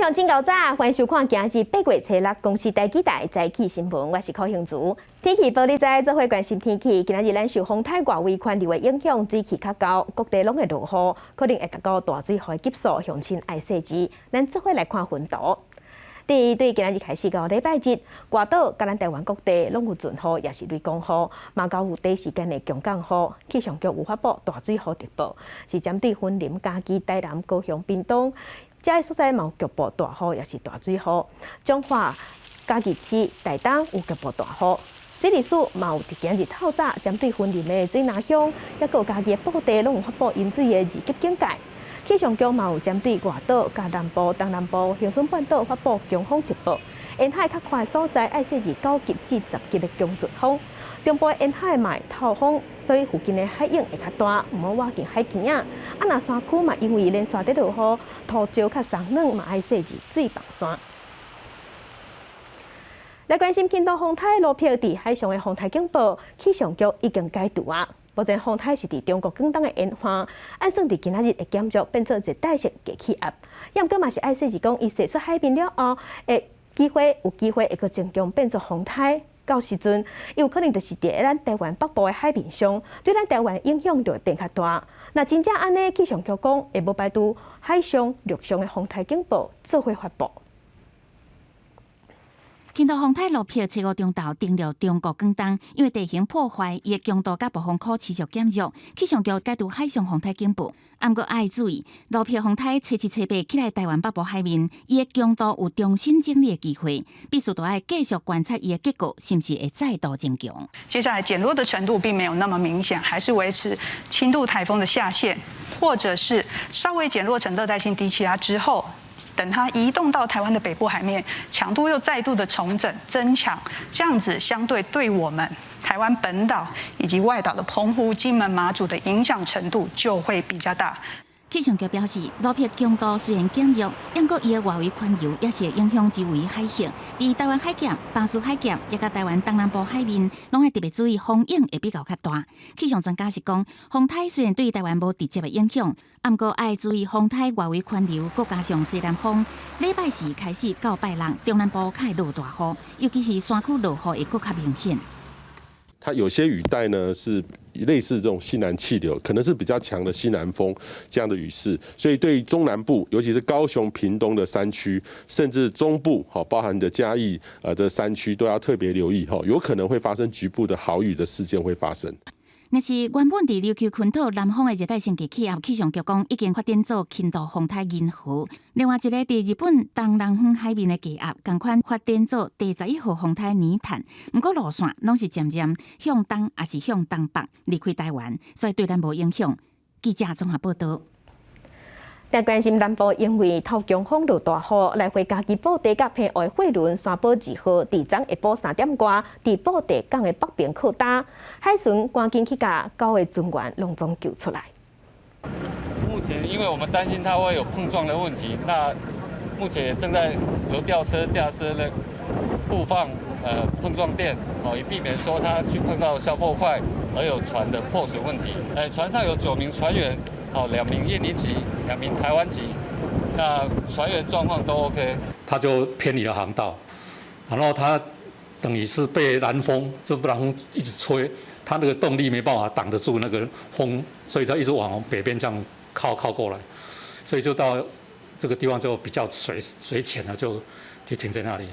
向真够早，欢迎收看今日8月初6公司台记台早起新闻，我是柯雄竹。天气报你知，做伙关心天气。今日咱受风台外围环流的影响，水气较高，各地拢会落雨，可能会达到大水河的级数，乡亲爱细致。咱做伙来看云图。对今日开始到礼拜日，外岛甲咱台湾各地拢有阵雨，也是雷公雨，嘛到有短时间的强降雨。气象局有发布大水雨特报，是针对云林、嘉义、台南、高雄、屏东。这些所在嘛有局部大雨，也是大水雨。彰化、嘉义市、台东有局部大雨。这里数嘛有伫今日透早针对云林的水南乡，也有嘉义的布地拢有发布淹水的二级警戒。气象局嘛有针对外岛、甲南部、东南部、恒春半岛发布强风特报。沿海较宽的所在爱设置9级至10级的强阵风。中部沿海嘛透风，所以附近的海影会较大，唔好挖近海墘啊。若山区嘛，因为连续在落雨，土石较松软，嘛爱设置水防伞。来关心屏东风台路漂伫海上的风台警报，气象局已经解除啊。目前风台是伫中国广东的沿岸，按算伫今仔日会减弱，变做热带性低气压。不过嘛是爱设置讲，伊驶出海面了后，有机会会个增强变做风台。到时阵，伊有可能就是伫咱台湾北部的海面上，对咱台湾影响就会变较大。那真正安尼，气象局讲会无排除海上、陆上的风台警报做伙发布。屏东风台路票7号中昼登陆中国广东，因为地形破坏，伊的强度甲暴风圈持续减弱。气象局解除海上风台警报，不过爱注意，路票风台初7、初8起来台湾北部海面，伊的强度有重新整理的机会，必须都要继续观察伊的结果，是不是会再度增强。接下来减弱的程度并没有那么明显，还是维持轻度台风的下限，或者是稍微减弱成热带性低气压之后。等它移动到台湾的北部海面，强度又再度的重整增强，这样子相对对我们台湾本岛以及外岛的澎湖、金门、马祖的影响程度就会比较大。气象局表示，路票强度虽然减弱，不过伊的外围环流也是会影响周围海象。伫台湾海峡、巴士海峡，也甲台湾东南部海面，拢要特别注意风影会比较较大。气象专家是讲，风台虽然对台湾无直接的影响，不过爱注意风台外围环流，佮加上西南风。礼拜四开始到拜六，中南部较会落大雨，尤其是山区落雨会更较明显。它有些雨带呢是类似这种西南气流，可能是比较强的西南风这样的雨势，所以对于中南部，尤其是高雄、屏东的山区，甚至中部，包含的嘉义的山区，都要特别留意，有可能会发生局部的豪雨的事件会发生。那是原本伫琉球群岛南方的热带性低气压，气象局讲已经发展做轻度风台银河。另外一个伫日本东南方海面的低压，同款发展做第11号风台尼坦。不过路线拢是渐渐向东，还是向东北离开台湾，所以对咱无影响。记者综合报道。来关心南部，因为透强风落大雨，来回嘉义布袋甲平湖货轮山宝2号，伫昨下晡3点外，伫布袋港的北边靠打，海巡赶紧去甲9个船员隆重救出来。目前，因为我们担心它会有碰撞的问题，那目前也正在由吊车架设呢布放碰撞垫，以避免说它去碰到消波块而有船的破损问题。船上有9名船员。2名印尼籍，2名台湾籍，那船员状况都 OK。他就偏离了航道，然后他等于是被南风，这南风一直吹，他那个动力没办法挡得住那个风，所以他一直往北边这样靠过来，所以就到这个地方就比较水浅了，就停在那里。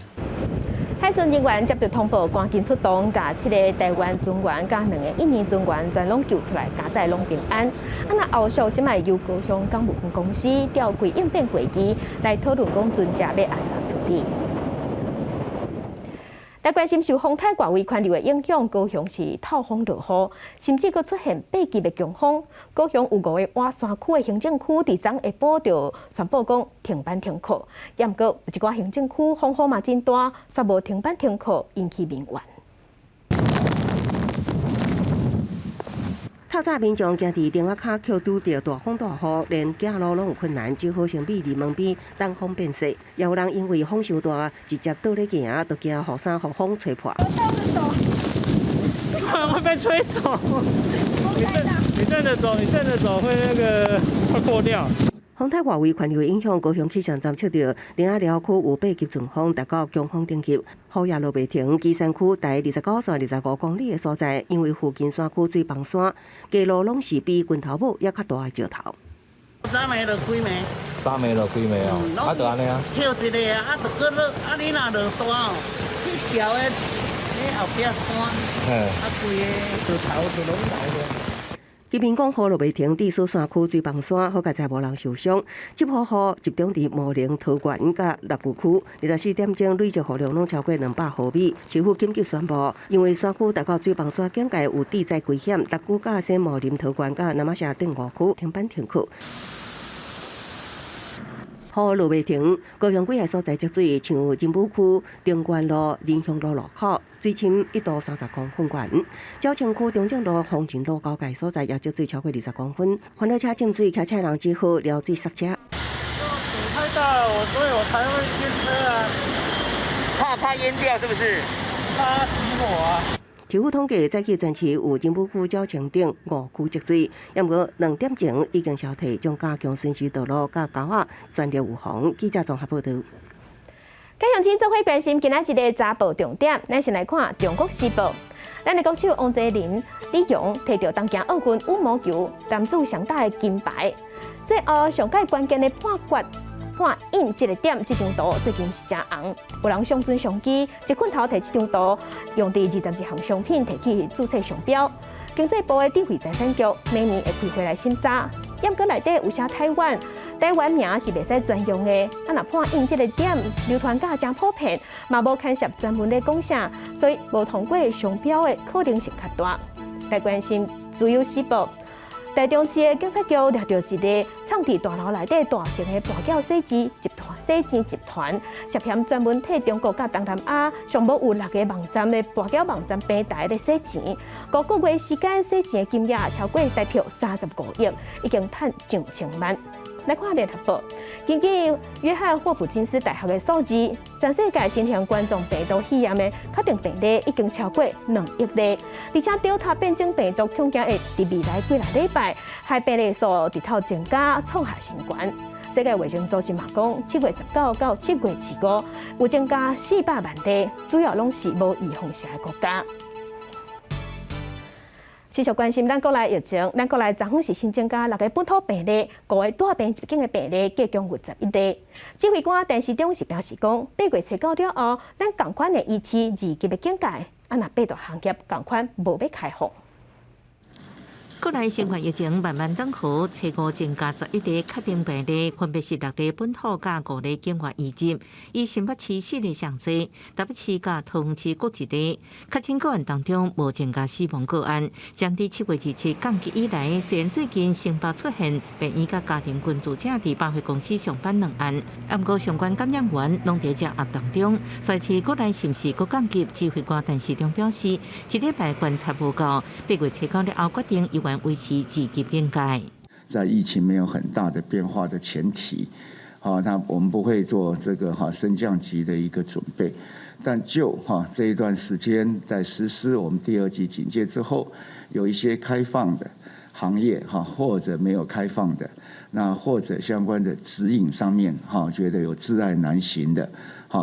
海巡人员接到通报，赶紧出动，把7个台湾船员甲2个印尼船员全拢救出来，加载拢平安。那后续即卖由高雄港务分公司调开应变会议来讨论讲船只要安怎处理。来关心受风台外围环流的影响，高雄是透风落雨，甚至佫出现8级的强风。高雄有5个外山区的行政区，伫昨下晡就宣布讲停班停课。也毋过有一寡行政区风雨嘛真大，煞无停班停课，引起民怨。透早民众行伫电话卡，却拄着大风大雨，连走路拢有困难，只好先避伫门边等风变色。也有人因为风伤大，直接倒咧行，就惊雨衫、雨风吹破。会被吹走，你站着走会那个会破掉。风台外围环流影响，高雄气象站测到林仔寮区有8级阵风达到强风等级，雨也落袂停。基山区在29线25公里的所在，因为附近山区水崩山，街路拢是比拳头母也较大的石头。早暝落几暝？早暝落几暝哦，就安尼啊。跳一个啊，就搁落，你若落大哦，去条的，后壁山，规个石头就拢来了。居民讲雨落袂停，地势山区水崩山，好佳在无人受伤。这波雨集中伫茂林、桃园甲六股区，24点钟累积雨量拢超过200毫米。市府紧急宣布，因为山区达到水崩山境界有地灾危险，六股甲新茂林、桃园甲南马社等5区停班停课。雨落袂停，高雄几个所在积水，像仁武区中原路、仁香路路口，水深1度30公分悬；沼青区中正路、丰进路交界所在也积水超过20公分。环岛车进水，开车人只好撩水塞车。水太大了，所以我才会淹车啊！怕淹掉是不是？怕起火啊！市府统计，早起全市有仁武区、沼青等5区积水，不过2点前已经消退，将加强巡视道路甲沟仔全力预防。记者综合报道。嘉乡亲做伙关心今仔日的早报重点，咱先来看《中国时报》。咱的国手王泽林、李勇摕到东京奥运羽毛球男子上大的金牌。最后上届关键的判印这个点，这张图最近是真红。有人上船上机，一捆头摕这张图，用伫21项商品摕去注册商标。经济部的智慧财产局明年会开回来审查，验过内底有写台湾名是袂使专用的。啊，若判印这个点流传甲真普遍，嘛无牵涉专门咧讲啥，所以无通过商标的可能性较大。来关心自由时报。台中市的警察局抓到一个藏伫大楼内底大型的跋筊洗钱集团，涉嫌专门替中国甲东南亚上无有6个网站的跋筊网站平台咧洗钱，5个月时间洗钱的金额超过台币35亿，已经赚上1000万。来看联合报，根据约翰霍普金斯大学的数字，全世界新型冠状病毒肺炎的确定病例已经超过2亿例，而且Delta变种病毒恐惊会伫未来几个礼拜，害病例数直头增加，创下新高。世界卫生组织嘛讲，7月19到7月15有增加400万例，主要拢是无预防性的国家。持续关心咱国内疫情，咱国内昨昏是新增加6个本土病例，5个大病入境的病例计共51例。指挥官陈时中是表示讲，8月初到了后，咱共款的维持2级的警戒，啊若8大行业共款无要开放。国内新冠疫情慢慢等候，初5增加11例确定病例，分别是6例本土加5例境外移入，以新北市4例上市，台北市甲桃园市各1例。确诊个案当中无增加死亡个案。相对7月27降级以来，虽然最近新北出现病院甲家庭群组者伫百货公司上班2案，不过相关感染源拢伫这案当中。所以国内是毋是各降级？指挥官陈时中表示，1礼拜观察无够，8月初9了后决定维持2级警戒。在疫情没有很大的变化的前提，那我们不会做这个升降级的一个准备。但就这一段时间在实施我们第2级警戒之后，有一些开放的行业或者没有开放的，那或者相关的指引上面觉得有窒碍难行的，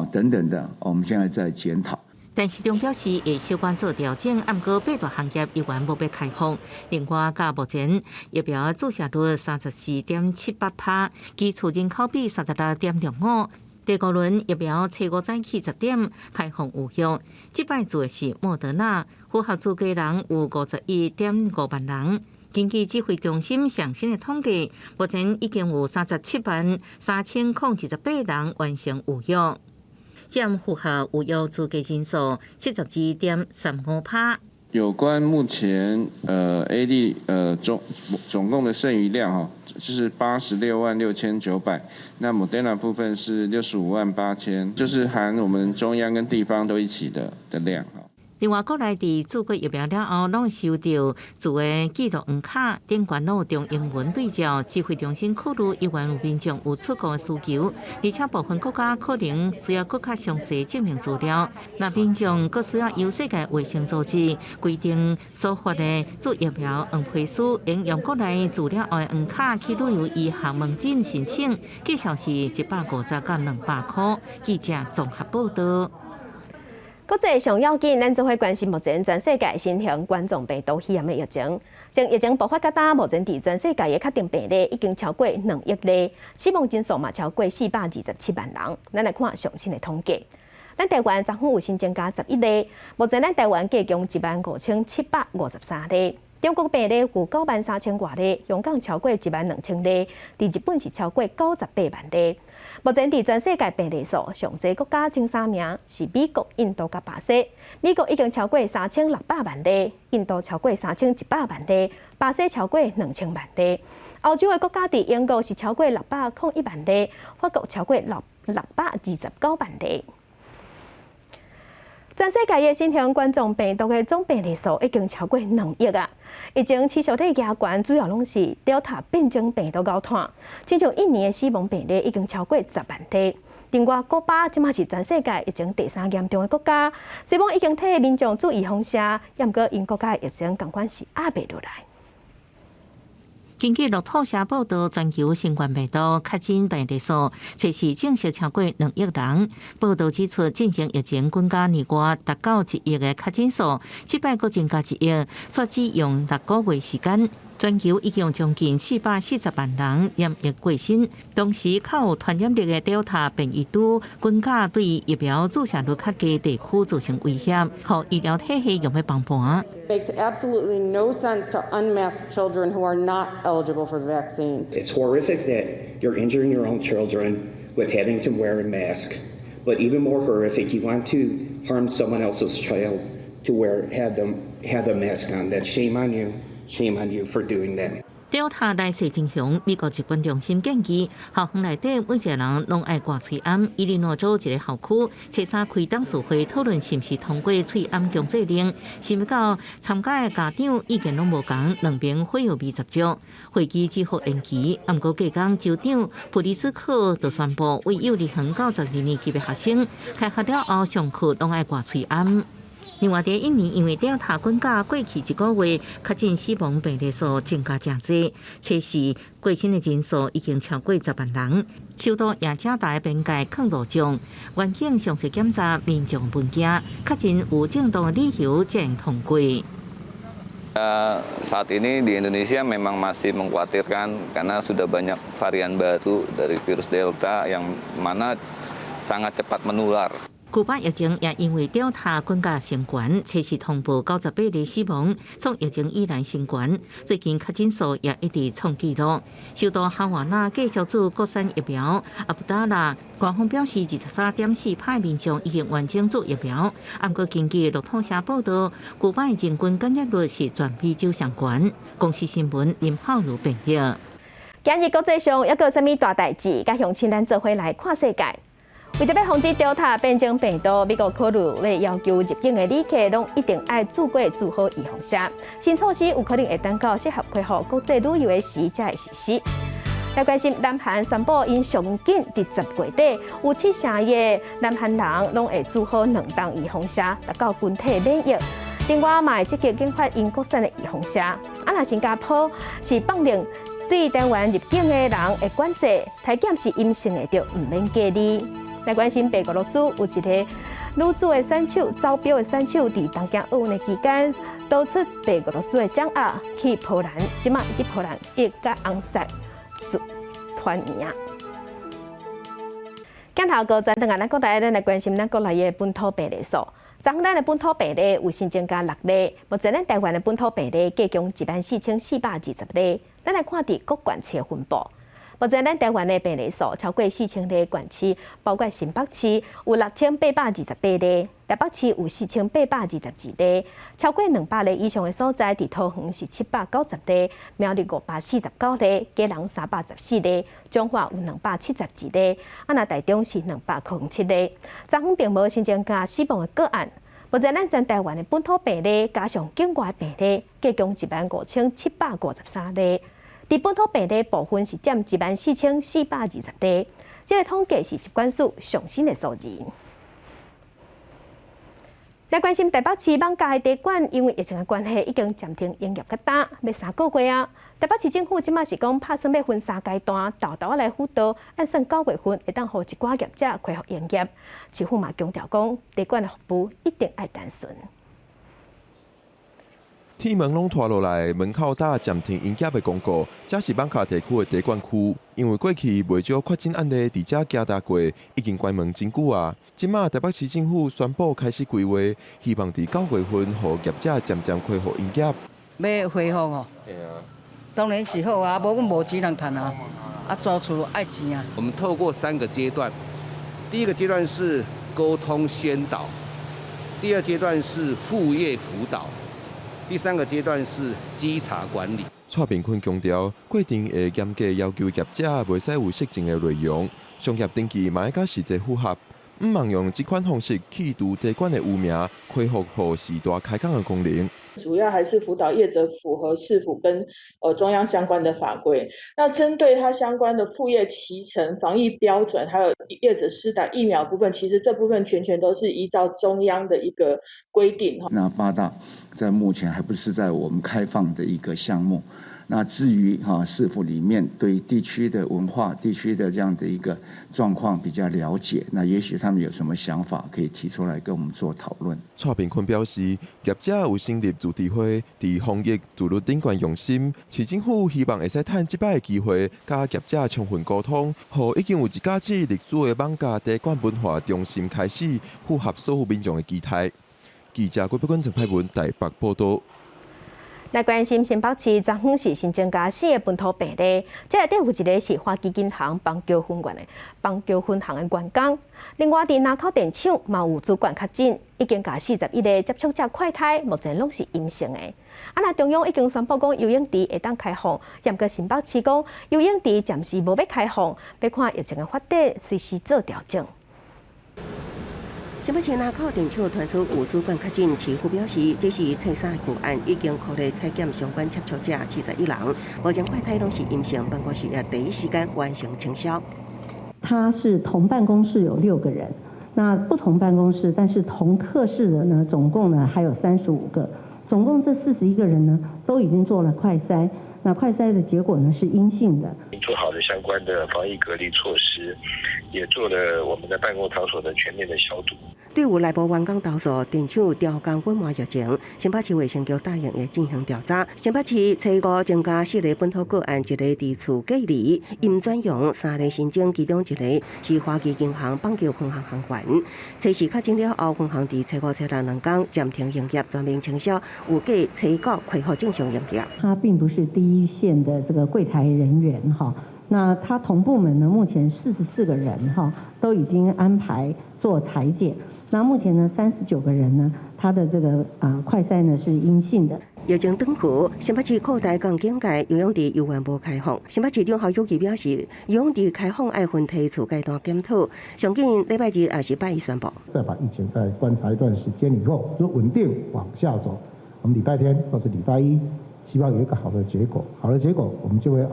等等的，我们现在在检讨。陈时中表示，会小关做调整，不过8大行业依然无要开放。另外，到目前疫苗注射率34.78%，基础人口比36.65%。第5轮疫苗初5早起10点开放有效。这摆做的是莫德纳，符合资格人有51.5万人。根据指挥中心上新的统计，目前已经有373018人完成有效。占符合有效资格人数72.35%。有关目前AD 总共的剩余量就是866900，那 Moderna 部分是658000，就是含我们中央跟地方都一起的量。另外，国内伫注过疫苗了后，拢会收到自的记录黄卡，顶悬拢有中英文对照。指挥中心考虑有关有民众有出国的需求，而且部分国家可能需要更加详细证明资料。那民众阁需要由世界卫生组织规定所发的注疫苗黄批书，应用国内资料后的黄卡去旅游医学门诊申请，计小是150到200块。记者综合报道。国际上要紧，咱就会关心目前全世界新型冠状病毒肺炎的疫情。从疫情爆发到今，目前伫全世界的确定病例已经超过2亿例，死亡人数嘛超过427万人。咱来看上新的统计。咱台湾昨昏有新增加11例，目前咱台湾计共15753例。中国病例有93000多例，香港超过12000例，伫日本是超过98万例。目前伫全世界病例数上济国家前3名是美国、印度甲巴西。美国已经超过3600万例，印度超过3100万例，巴西超过2000万例。欧洲的国家伫英国是超过601万例，法国超过629万例。全世界的新型冠状病毒的总病例数已经超过2亿啊！疫情持续在加悬，主要拢是 Delta 变种病毒高团。亲像印尼的死亡病例已经超过10万例。另外，古巴即马是全世界疫情第3严重的国家，虽然已经替民众注意放下，也毋过因国家的疫情同款是压袂落来。根据路透社报道，全球新冠病毒确诊病例数测试正式超过2亿人。报道指出，进行疫情均加年外达到1亿的确诊数，即摆阁增加1亿，煞只用6个月时间。全球已经有将近440万人染疫过身，同时较有传染力的 Delta 变异株，均加对疫苗注射率较低地区造成威胁，互医疗体系用要帮盘。Makes absolutely no sense to unmask children who are not eligible for the vaccine. It's horrific that you're injuring your own children with having to wear a mask, but even more horrific, you want to harm someone else's child to have a mask on. That's shame on you. Shame on you for doing that. Delta 来势真凶，美国疾管中心建议校园内底每一个人拢爱挂喙罨。伊利诺州一个校区，初三开董事会讨论是毋是通过喙罨强制令，想不到参加的家长意见拢无同，两边会有20足。会议只好延期。不过隔天，州长普利斯克就宣布，为幼儿园到12年级的学生开学了后上课拢爱挂喙罨。另外，印尼因为Delta菌价过去1个月确诊死亡病例数增加真多，测试过身的人数已经超过10万人。首都雅加达的边界抗路障，远景详细检查民众文件，确诊有正当的理由才能通过。Saat ini di Indonesia memang masih mengkhawatirkan karena sudah banyak varian baru dari virus Delta yang mana sangat cepat menular. 古巴疫情也因为Delta菌价升悬，测试通报98例死亡。从疫情以来升悬，最近确诊数也一直创纪录。首都哈瓦那继续做国产疫苗，阿布达拉官方表示，23.4%民众已经完整做疫苗。不过，根据路透社报道，古巴的人均感染率是全美洲上悬。公司新闻林浩如报道。今日国际上还有啥物大代志？甲乡亲咱做伙来看世界。为着要防止 Delta 变种病毒，美国考虑要求入境的旅客拢一定要做好预防针。新措施有可能会等到适合开放国际旅游的时才会实施。来关心，南韩宣布因上紧伫10月底有7成的南韩人拢会做好2档预防针，达到群体免疫。另外，嘛会积极研发因国产的预防针。那新加坡是放令对台湾入境的人的管制，体检是阴性的就唔免隔离。来关心白俄罗斯有一个女子的选手，招标的选手伫东京奥运的期间，盗出白俄罗斯的奖额去波兰，即马去波兰伊甲红色团圆。镜头高转转啊，咱国内咱来关心咱国内的本土病例数。昨昏咱的本土病例有新增加6例，目前咱台湾的本土病例计共14420例。咱来看伫各县市的分布。目前咱台湾的病例数超过4000例县市，包括新北市有6828例，台北市有4822例，超过200例以上的所在，伫桃园是790例，苗栗549例，基隆314例，彰化有272例，那台中是207例。昨昏并无新增加死亡的个案。目前咱全台湾的本土病例加上境外病例，计共15753例。伫本土病例部分是占14420例，这个统计是疾管署上新的数字。来关心台北市艋舺的茶馆，因为疫情的关系，已经暂停营业到打要3个月啊。台北市政府即马是讲打算要分3阶段，豆豆来辅导，按算9月份会当互一寡业者恢复营业。市府嘛强调讲，茶馆的服务一定要单纯。铁门拢拖落来，门口打暂停营业的公告，这是艋舺地区的茶馆区。因为过去未少确诊案例伫遮行大过，已经关门真久啊。即马台北市政府宣布开始规划，希望伫9月份，互业者渐渐恢复营业。要恢复哦，当然是好啊，无阮无钱通赚啊，租厝爱钱啊。我们透过3个阶段，第一个阶段是沟通宣导，第二阶段是副业辅导。第3个阶段是稽查管理。蔡炳坤强调，过程会严格要求业者袂使有色情的内容，商业登记嘛要甲实际符合，毋茫用这款方式去除茶馆的污名，恢复好时代开港的功能。主要还是辅导业者符合市府跟中央相关的法规。那针对它相关的副业期程、防疫标准，还有业者施打疫苗部分，其实这部分全都是依照中央的一个规定。那8大在目前还不是在我们开放的一个项目。那至于市府里面对地区的文化、地区的这样的一个状况比较了解，那也许他们有什么想法可以提出来跟我们做讨论。蔡炳坤表示，业者有成立自治会，伫防疫自律顶悬用心。市政府希望会使趁这摆的机会，甲业者充分沟通，互已经有1甲子历史的艋舺茶馆文化中心开始符合所有民众的期待。记者郭碧君、郑派文台北报道。来关心新北市昨昏是新增加4个本土病例，这内底有一个是花旗银行邦桥分行的员工。另外，伫南口电厂嘛有主管确诊，已经甲41个接触者快筛，目前拢是阴性的。那中央已经宣布讲游泳池会当开放，不过新北市讲游泳池暂时无要开放，要看疫情的发展，随时做调整。新北市南口电厂传出有主管确诊，市府表示，这是初3的个案，已经扩大采检相关接触者41人，目前快筛拢是阴性，办公室也第一时间完成清消。他是同办公室有6个人，那不同办公室，但是同科室的呢，总共呢还有35个，总共这41个人呢都已经做了快筛。那快筛的结果呢是阴性的，做好了相关的防疫隔离措施，也做了我们的办公场所的全面的消毒。对有内部员工投诉电厂调工隐瞒疫情，新北市卫生局答应会进行调查。新北市初5增加4个本土个案，一个伫厝隔离，阴转阳，3个新增，其中一个是花旗银行邦桥分行行员。初4确诊了后，分行伫初5、初62天暂停营业，全面清消，预计初9恢复正常营业。他并不是第一线的这个柜台人员哈，那他同部门呢，目前44个人哈都已经安排做采检。那目前呢，39个人呢，他的这个快筛呢是阴性的。疫情转趋，新北市扩大降警戒，游泳池犹原无开放。新北市长侯友宜表示，游泳池开放爱分梯次阶段检讨，上紧礼拜日也是拜一宣布。再把疫情再观察一段时间以后，就稳定往下走。我们礼拜天或是礼拜一，希望有一个好的结果。好的结果，我们就会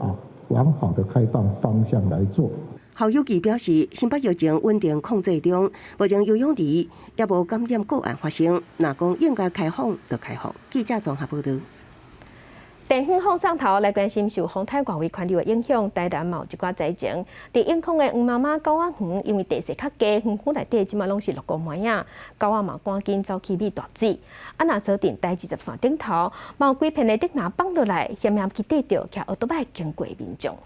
往好的开放方向来做。侯友宜表示，新北疫情稳定控制中，目前游泳池也无感染个案发生。若讲应该开放，就开放。记者综合报道。电风风上头来关心受风台外围环流的影响，台南嘛有一寡灾情。伫永康的黄妈妈狗仔园，因为地势较低，园区内底即马拢是绿光模样，狗仔嘛赶紧走去觅大水。若坐伫台20线顶头，嘛有几片的竹篮放落来，险险去缀着骑奥多摆经过的民众。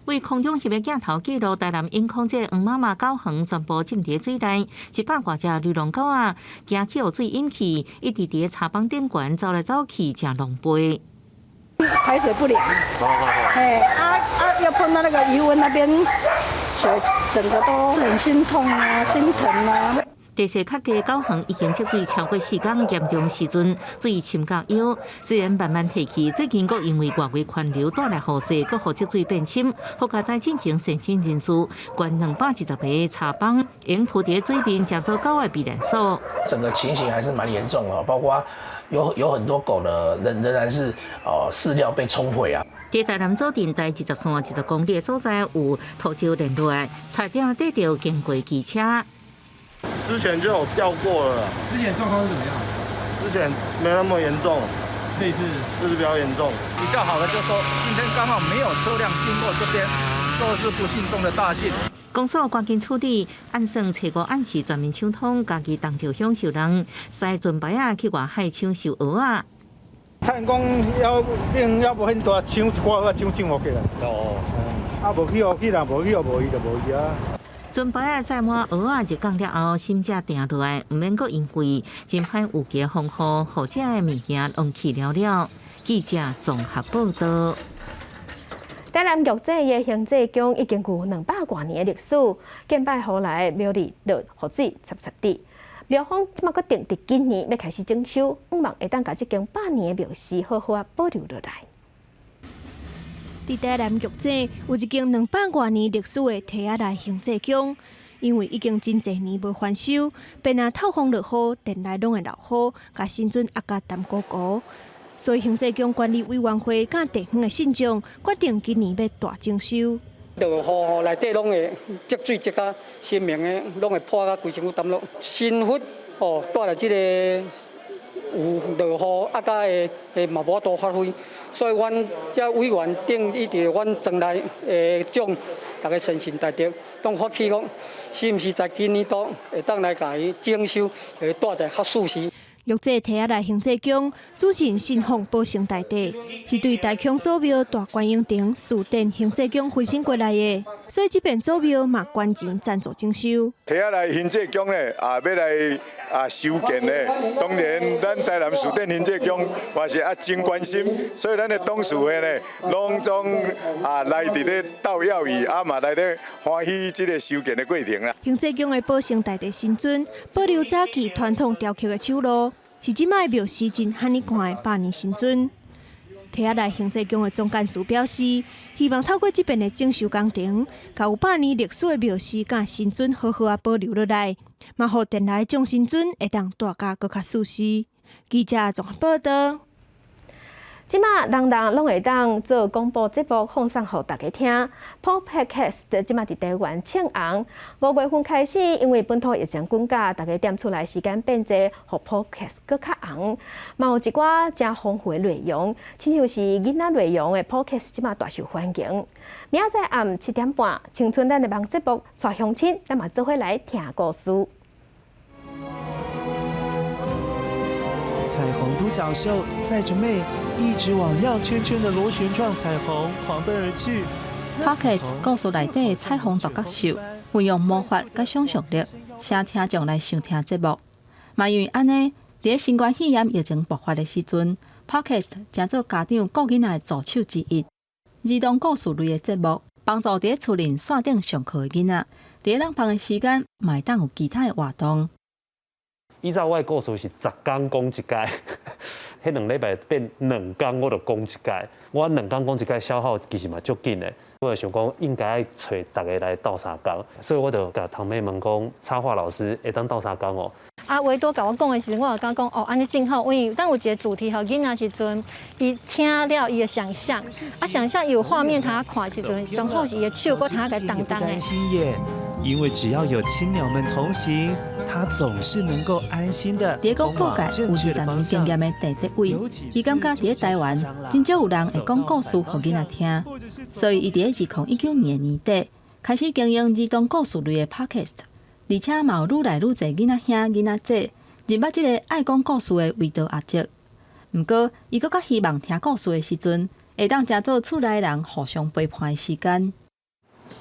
为空中翕的镜头记录台南永康这黄妈妈狗园全部浸伫水内，100多只流浪狗仔惊去有水引起，一直伫茶帮顶悬走来走去，真狼狽。排水不良，要碰到那个余温那边，水整个都很心痛啊，心疼啊。地势较低9项已经积水超过4天，严重时阵水深到腰。虽然慢慢提起，最近阁因为外围环流带来雨势，阁互积水变深。附加在进行申请人数，关220个查帮，因铺伫水面加做高的避难所。整个情形还是蛮严重的，包括有很多狗呢，仍然是饲料被冲毁啊。在台南州电台13、10公里的所在有土石连落来，差点跌到经过机车。之前就有掉过了，之前状况是怎么样？之前没那么严重，这次比较严重。比较好的就是说，今天刚好没有车辆经过这边，都是不幸中的大幸。公所赶紧处理，按算找5暗时全面抢通，家己当石乡受人，使船牌啊去外海抢收蚵仔。趁讲要无很大抢花抢落去啦。哦。啊，无去去啦，无去无去就无去啊。船牌啊载满蚵仔入港了后，心才定落来，唔免阁因为真歹有机风雨，或者的物件忘去了。记者综合报道。台南玉井的行者宫已经有200多年的历史，建摆后来庙里落雨水插地。庙方即马决定伫今年要开始整修，希望会当把这间100年的庙寺好好保留落来。伫台南玉井有一间200多年历史的梯仔内行者宫，因为已经真侪年无翻修，便若透风落雨，店内拢会漏雨，甲新村压甲淡糊糊。所以行者宫管理委员会甲地方的信众决定今年要大整修。落雨内底拢会积水积甲鲜明的，拢会破甲规身躯澹落。新佛带来即个有落雨，甲会嘛无多发挥，所以阮这委员顶伊伫阮庄内种大家诚心大德，拢发起讲，是毋是在今年度会当来甲伊整修，会带在较舒适。玉井梯仔内行者宫主神信奉保生大帝，是对大强祖庙大观音亭四殿行者宫分身过来的，所以这边祖庙嘛捐钱赞助整修。梯仔内行者宫呢，要来修建呢，当然咱台南四殿行者宫也是真关心，所以咱的董事会呢，拢总来伫咧斗要义，嘛来咧欢喜这个修建的过程啦。行者宫的保生大帝神尊，保留早期传统雕刻的手路。是即摆庙寺真罕你看的100年神尊。梯仔内行者宫的总干事表示，希望透过这边的整修工程，把有100年历史的庙寺甲神尊好好保留落来，嘛，互店内众神尊会当大家更较舒适。记者综合报道。即马人拢会当做广播节目放送互大家听。Podcast 即马伫台湾抢红，5月份开始，因为本土疫情滚价，大家点出来时间变侪，互 Podcast 更较红。嘛有一寡真丰富的内容，亲像是囡仔内容的 Podcast 即马大受欢迎。明仔载暗7点半，青春咱的网节目带乡亲，咱嘛做伙来听故事。彩虹独角兽载着妹，一直往绕圈圈的螺旋状彩虹狂奔而去。Podcast 故事内底的彩虹独角兽，运用魔法甲想象力，写听众来想听节目。嘛因为安尼，伫新冠肺炎疫情爆发的时阵 ，Podcast 成做家长顾囡仔的助手之一。儿童故事类的节目，帮助伫厝内线顶上课的囡仔，伫人放的时间，嘛会当有其他的活动。依照我的故事是10天讲一届，迄2礼拜变2天我就讲一届。我2天讲一届消耗其实嘛足紧的，我就想讲应该找大家来斗3天，所以我就甲堂妹问讲，插画老师会当斗3天哦。维多甲我讲的时候，我就甲讲安尼真好，因为当有一个主题，互囡仔时阵，伊听了伊的想象，想象有画面，他看时阵，上好是伊的手搁他个当当的。因为只要有青鸟们同行，他总是能够安心的通往正确的方向。伫讲报界有20年经验的第一位，伊感觉伫台湾真少有人会讲故事互囡仔听，所以伊伫2019年年底开始经营儿童故事类的 podcast， 而且嘛有愈来愈侪囡仔兄囡仔姐认捌即个爱讲故事的维多阿叔。毋过，伊佫较希望听故事的时阵，会当食做厝内人互相陪伴的时间。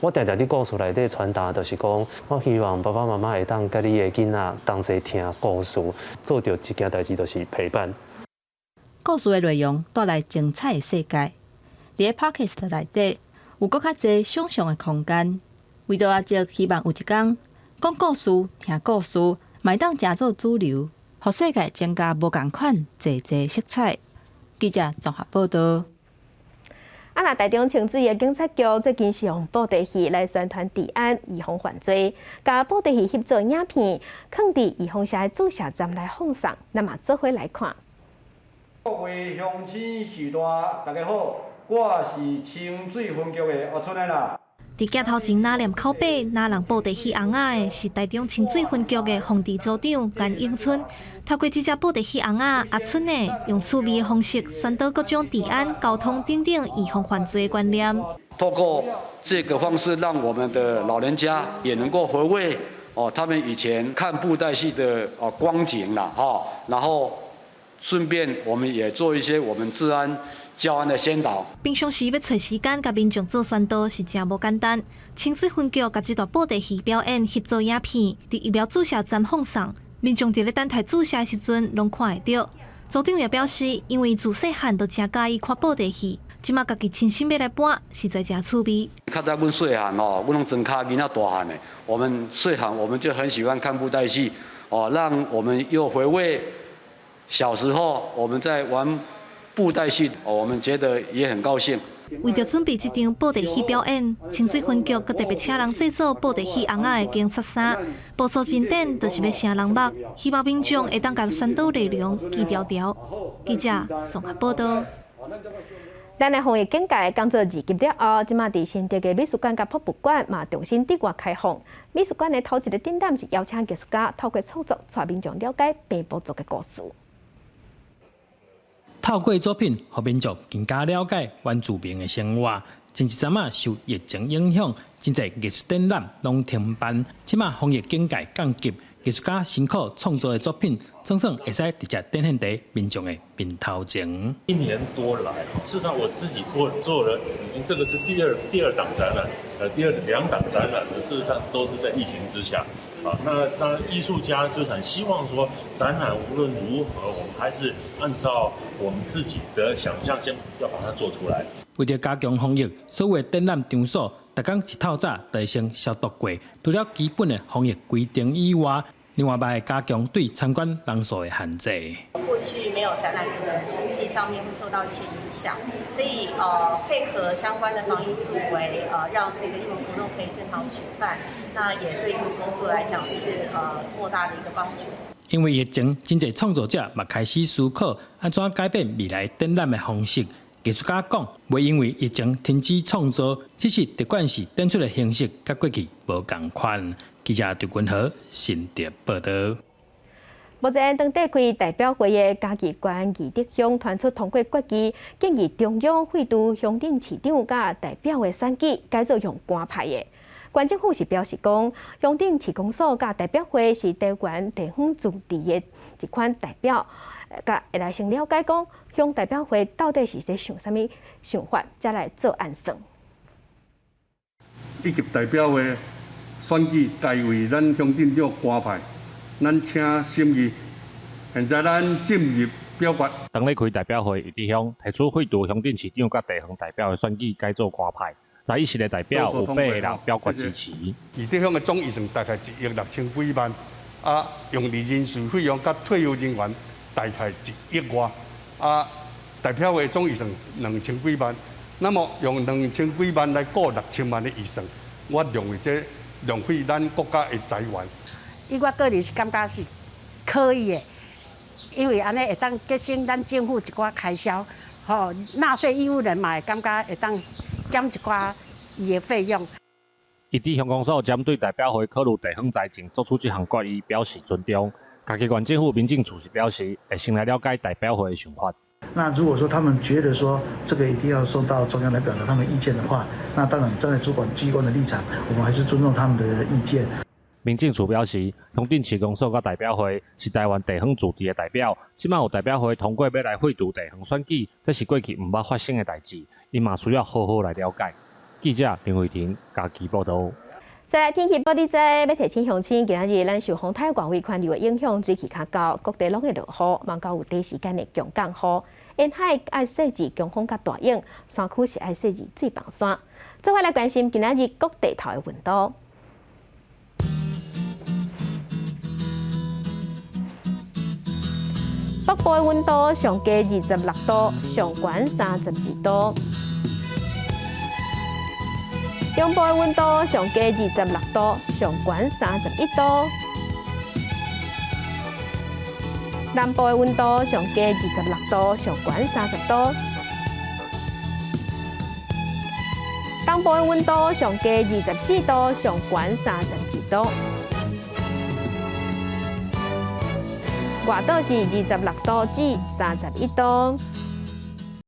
我常常伫故事内底传达，就是讲，我希望爸爸妈妈会当甲你的囡仔同齐听故事，做着一件代志，就是陪伴。故事的内容带来精彩的世界，伫 Podcast 内底有更较侪想象的空间。为着阿叔希望有一天讲故事、听故事，麦当加做主流，互世界增加无共款济色彩。记者综合报道。那台中清水的警察局最近是用布袋戏来宣传治安，预防犯罪，甲布袋戏翕做影片，放伫预防社的注射站来放送，咱嘛做伙来看。各位乡亲士大，大家好，我是清水分局的吴春的啦。伫镜头前拿念口碑、拿人布袋戏红仔的是台中清水分局的防治组长颜永春。透过这只布袋戏红仔阿春呢，用趣味的方式宣导各种治安、交通等等预防犯罪的观念。透过这个方式，让我们的老人家也能够回味他们以前看布袋戏的光景啦然后顺便我们也做一些我们治安。教安的先导，平常时要找时间甲民众做宣导是真无简单。清水分局甲这段布袋戏表演翕做影片，伫疫苗注射站放送，民众伫咧等待注射的时阵拢看会到。组长也表示，因为自细汉都真介意看布袋戏，即马家己亲身要来搬，实在真趣味。较早阮细汉阮拢真卡囡仔大汉的，我们细汉我们就很喜欢看布袋戏让我们又回味小时候我们在玩。布袋戏，我们觉得也很高兴。为着准备这场布袋戏表演，清水分局佮特别请人制作布袋戏红仔的警察衫，步数真短，就是要成人目，希望民众会当甲宣导内容记条条。记者综合报道。咱的防疫警戒工作2级了后，即马伫新竹的美术馆甲博物馆嘛重新对外开放。美术馆的头一个展览是邀请艺术家透过创作，带民众了解病部族的故事。透过作品，互民众更加了解原住民的生活。前一阵受疫情影响，真侪艺术展览拢停办。即马防疫警戒降级，艺术家辛苦创作的作品，总算会使直接展现在民众的面头前。1年多来，事实上我自己做了，已经这个是第二档展览，第2档展览呢，事实上都是在疫情之下。那当然，艺术家就很希望说，展览无论如何，我们还是按照我们自己的想象，先要把它做出来。为了加强防疫，所有展览场所，逐工一透早都会先消毒过，除了基本的防疫规定以外，另外还会加强对参观人数的限制。过去没有展览，可能经济上面会受到一些影响，所以配合相关的防疫作为，让这个艺文活动可以正常举办，那也对艺文工作来讲是莫大的一个帮助。因为疫情，真侪创作者嘛开始思考安怎改变未来展览的方式。艺术家讲，袂因为疫情停止创作，只是特管是展出的形式甲过去无共款。记者刘君豪新竹报道。目前当地开代表会的嘉义县义德乡传出通过决议，建议中央废除乡镇市长甲代表的选举，改做用官派的。县政府是表示讲，乡镇市公所甲代表会是台湾地方自治的一款代表，甲会来先了解讲，乡代表会到底是在想啥物想法，才来做暗算。以及代表会选举该为咱乡镇长官派。咱请审议，现在咱进入表决。当咧开代表会，义德乡提出废除乡镇市长甲地方代表的选举，改做官派。在议事的代表有8个人表决支持。义德乡的总预算大概1亿6000几万，用理人事费用甲退休人员大概1亿外，代表会总预算2000几万，那么用2000几万来过6000万的预算，我认为这浪费咱国家的财源。我个人是感觉是可以的，因为安尼会当节省咱政府一寡开销，纳税义务人嘛会感觉会当减一寡伊的费用。义德乡公所针对代表会考虑地方财政作出这项决议表示尊重。嘉义县政府民政处是表示会先来了解代表会的想法。那如果说他们觉得说这个一定要受到中央来表达他们意见的话，那当然站在主管机关的立场，我们还是尊重他们的意见。民政处表示，乡镇市公所甲代表会是台湾地方自治的代表，即马有代表会通过要来废除地方选举，这是过去唔捌发生的代志，因嘛需要好好来了解。记者林慧婷嘉义报道。再来天气报你知，要提醒乡亲，今仔日咱受风台外围环流的影响，水气较高，各地拢会落雨，望到有短时间的强降雨。沿海爱细致强风甲大影，山区是爱细致水防山。再回来关心今仔日各地头的温度。北部的温度上低26度，上悬32度。中部的温度上低26度，上悬31度。南部的温度上低26度，上悬30度。东部的温度上低24度，上悬32度。外岛是26度至31度。